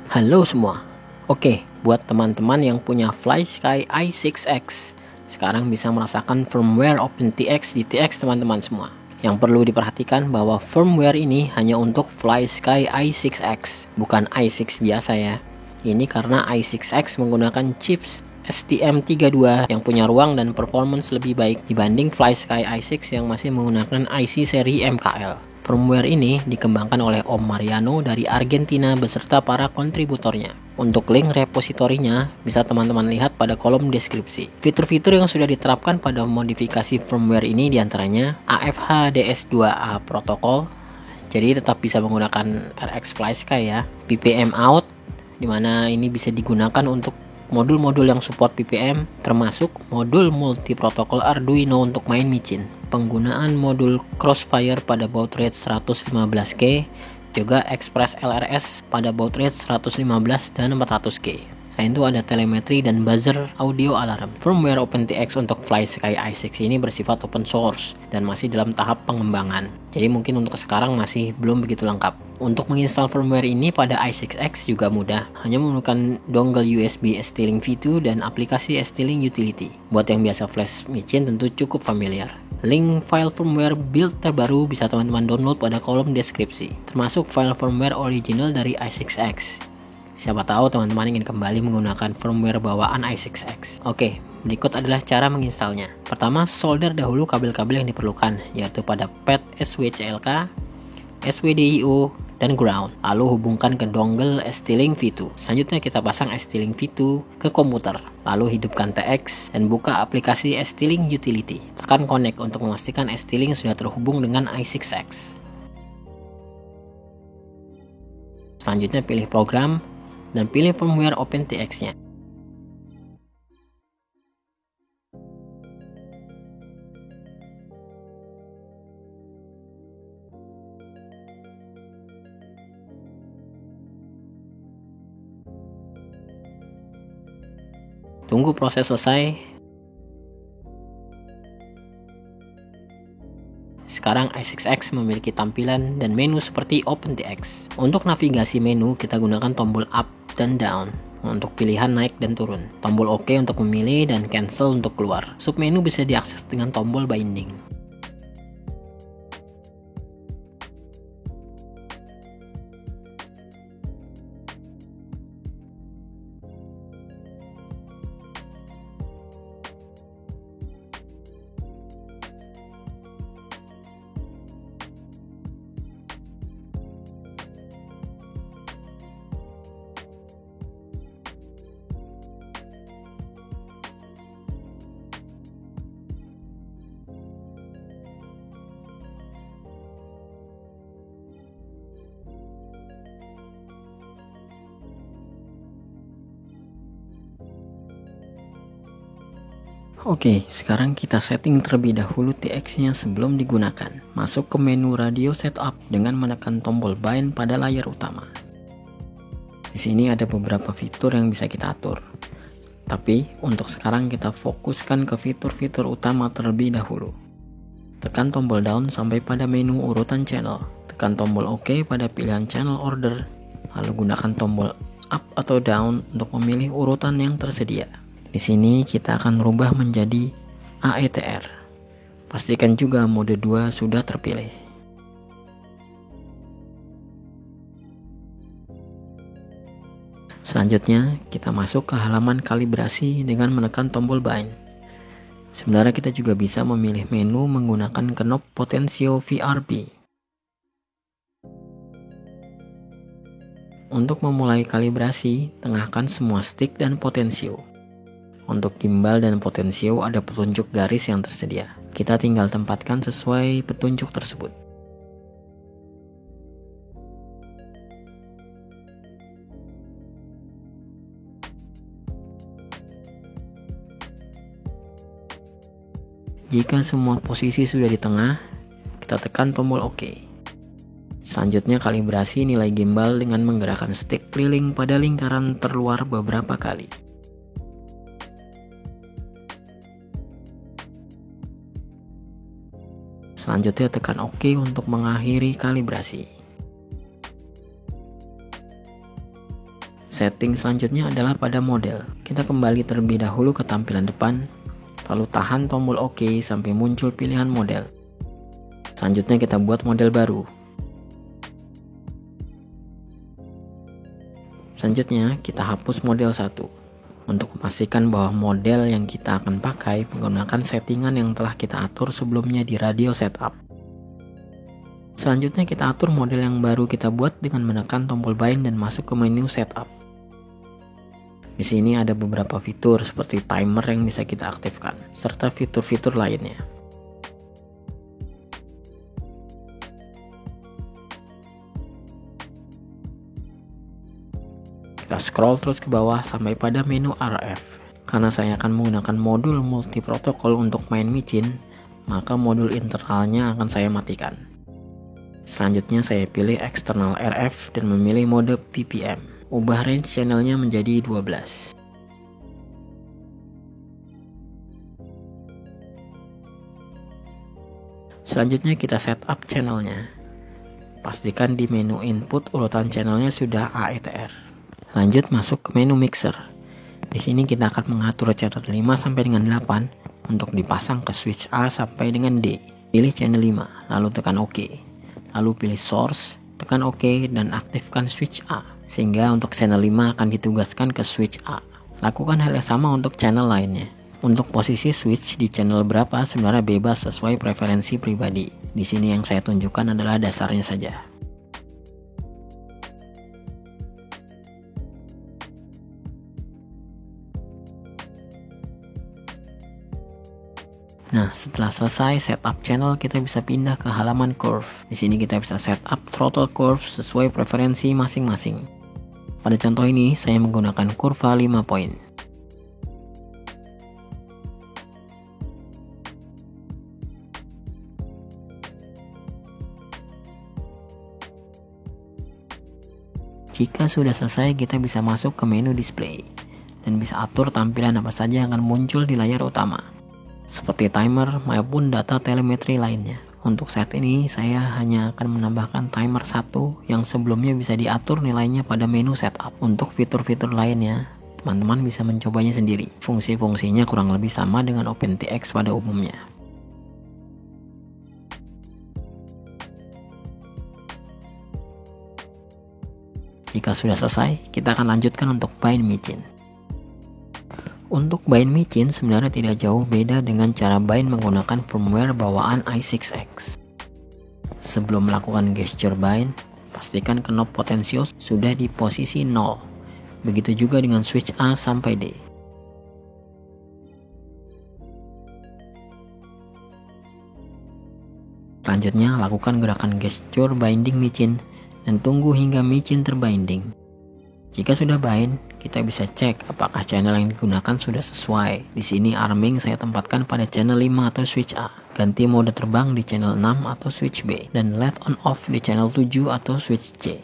Halo semua. Oke, buat teman-teman yang punya FlySky i6X, sekarang bisa merasakan firmware OpenTX GTX teman-teman semua. Yang perlu diperhatikan bahwa firmware ini hanya untuk FlySky i6X, bukan i6 biasa ya. Ini karena i6X menggunakan chips STM32 yang punya ruang dan performance lebih baik dibanding FlySky i6 yang masih menggunakan IC seri MKL. Firmware ini dikembangkan oleh Om Mariano dari Argentina beserta para kontributornya. Untuk link repositorinya bisa teman-teman lihat pada kolom deskripsi. Fitur-fitur yang sudah diterapkan pada modifikasi firmware ini diantaranya AFH DS2A protokol, jadi tetap bisa menggunakan RX FlySky ya. PPM out, dimana ini bisa digunakan untuk modul-modul yang support PPM, termasuk modul multi protokol Arduino untuk main micin. Penggunaan modul Crossfire pada baud rate 115K, juga Express LRS pada baud rate 115 dan 400K. Selain itu ada telemetri dan buzzer audio alarm. Firmware OpenTX untuk FlySky i6 ini bersifat open source dan masih dalam tahap pengembangan. Jadi mungkin untuk sekarang masih belum begitu lengkap. Untuk menginstal firmware ini pada i6X juga mudah. Hanya menggunakan dongle USB ST-Link V2 dan aplikasi ST-Link Utility. Buat yang biasa flash micin tentu cukup familiar. Link file firmware build terbaru bisa teman-teman download pada kolom deskripsi, termasuk file firmware original dari i6X. Siapa tahu teman-teman ingin kembali menggunakan firmware bawaan i6X. Oke, berikut adalah cara menginstalnya. Pertama, solder dahulu kabel-kabel yang diperlukan, yaitu pada pad SWCLK, SWDIO, dan ground. Lalu hubungkan ke dongle ST-Link V2. Selanjutnya kita pasang ST-Link V2 ke komputer. Lalu hidupkan TX dan buka aplikasi ST-Link Utility. Tekan connect untuk memastikan ST-Link sudah terhubung dengan i6X. Selanjutnya pilih program dan pilih firmware OpenTX-nya. Tunggu proses selesai. Sekarang i6X memiliki tampilan dan menu seperti OpenTX. Untuk navigasi menu kita gunakan tombol up dan down untuk pilihan naik dan turun. Tombol OK untuk memilih dan cancel untuk keluar. Submenu bisa diakses dengan tombol binding. Oke, sekarang kita setting terlebih dahulu TX-nya sebelum digunakan. Masuk ke menu radio setup dengan menekan tombol bind pada layar utama. Di sini ada beberapa fitur yang bisa kita atur. Tapi untuk sekarang kita fokuskan ke fitur-fitur utama terlebih dahulu. Tekan tombol down sampai pada menu urutan channel. Tekan tombol OK pada pilihan channel order. Lalu gunakan tombol up atau down untuk memilih urutan yang tersedia. Di sini kita akan merubah menjadi AETR. Pastikan juga mode 2 sudah terpilih. Selanjutnya, kita masuk ke halaman kalibrasi dengan menekan tombol bind. Sebenarnya kita juga bisa memilih menu menggunakan knob Potensio VRB. Untuk memulai kalibrasi, tengahkan semua stick dan potensio. Untuk gimbal dan potensio ada petunjuk garis yang tersedia. Kita tinggal tempatkan sesuai petunjuk tersebut. Jika semua posisi sudah di tengah, kita tekan tombol OK. Selanjutnya kalibrasi nilai gimbal dengan menggerakkan stick keliling pada lingkaran terluar beberapa kali. Selanjutnya tekan OK untuk mengakhiri kalibrasi. Setting selanjutnya adalah pada model. Kita kembali terlebih dahulu ke tampilan depan, lalu tahan tombol OK sampai muncul pilihan model. Selanjutnya kita buat model baru. Selanjutnya kita hapus model 1 untuk memastikan bahwa model yang kita akan pakai menggunakan settingan yang telah kita atur sebelumnya di radio setup. Selanjutnya kita atur model yang baru kita buat dengan menekan tombol bind dan masuk ke menu setup. Di sini ada beberapa fitur seperti timer yang bisa kita aktifkan, serta fitur-fitur lainnya. Kita scroll terus ke bawah sampai pada menu RF. Karena saya akan menggunakan modul multi protokol untuk main micin, maka modul internalnya akan saya matikan. Selanjutnya saya pilih eksternal RF dan memilih mode PPM. Ubah range channelnya menjadi 12. Selanjutnya kita setup channelnya. Pastikan di menu input urutan channelnya sudah AETR. Lanjut masuk ke menu mixer. Di sini kita akan mengatur channel 5 sampai dengan 8 untuk dipasang ke switch A sampai dengan D. Pilih channel 5, lalu tekan OK. Lalu pilih source, tekan OK dan aktifkan switch A. Sehingga untuk channel 5 akan ditugaskan ke switch A. Lakukan hal yang sama untuk channel lainnya. Untuk posisi switch di channel berapa sebenarnya bebas sesuai preferensi pribadi. Di sini yang saya tunjukkan adalah dasarnya saja. Nah, setelah selesai setup channel, kita bisa pindah ke halaman curve. Di sini kita bisa setup throttle curve sesuai preferensi masing-masing. Pada contoh ini, saya menggunakan kurva 5 poin. Jika sudah selesai, kita bisa masuk ke menu display dan bisa atur tampilan apa saja yang akan muncul di layar utama, seperti timer maupun data telemetri lainnya. Untuk saat ini saya hanya akan menambahkan timer 1 yang sebelumnya bisa diatur nilainya pada menu setup. Untuk fitur-fitur lainnya, teman-teman bisa mencobanya sendiri. Fungsi-fungsinya kurang lebih sama dengan OpenTX pada umumnya. Jika sudah selesai, kita akan lanjutkan untuk bind micin. Untuk bind micin sebenarnya tidak jauh beda dengan cara bind menggunakan firmware bawaan i6X. Sebelum melakukan gesture bind, pastikan knob potensio sudah di posisi 0. Begitu juga dengan switch A sampai D. Selanjutnya, lakukan gerakan gesture binding micin dan tunggu hingga micin terbinding. Jika sudah bind, kita bisa cek apakah channel yang digunakan sudah sesuai. Di sini arming saya tempatkan pada channel 5 atau switch A. Ganti mode terbang di channel 6 atau switch B. Dan LED on off di channel 7 atau switch C.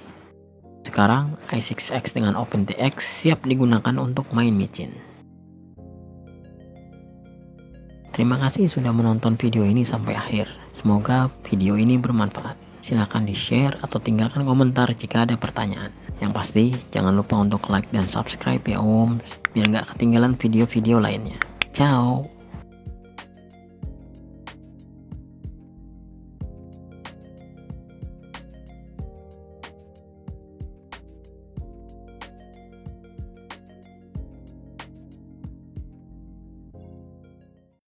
Sekarang i6X dengan OpenTX siap digunakan untuk main micin. Terima kasih sudah menonton video ini sampai akhir. Semoga video ini bermanfaat. Silahkan di-share atau tinggalkan komentar jika ada pertanyaan. Yang pasti, jangan lupa untuk like dan subscribe ya Om, biar nggak ketinggalan video-video lainnya. Ciao!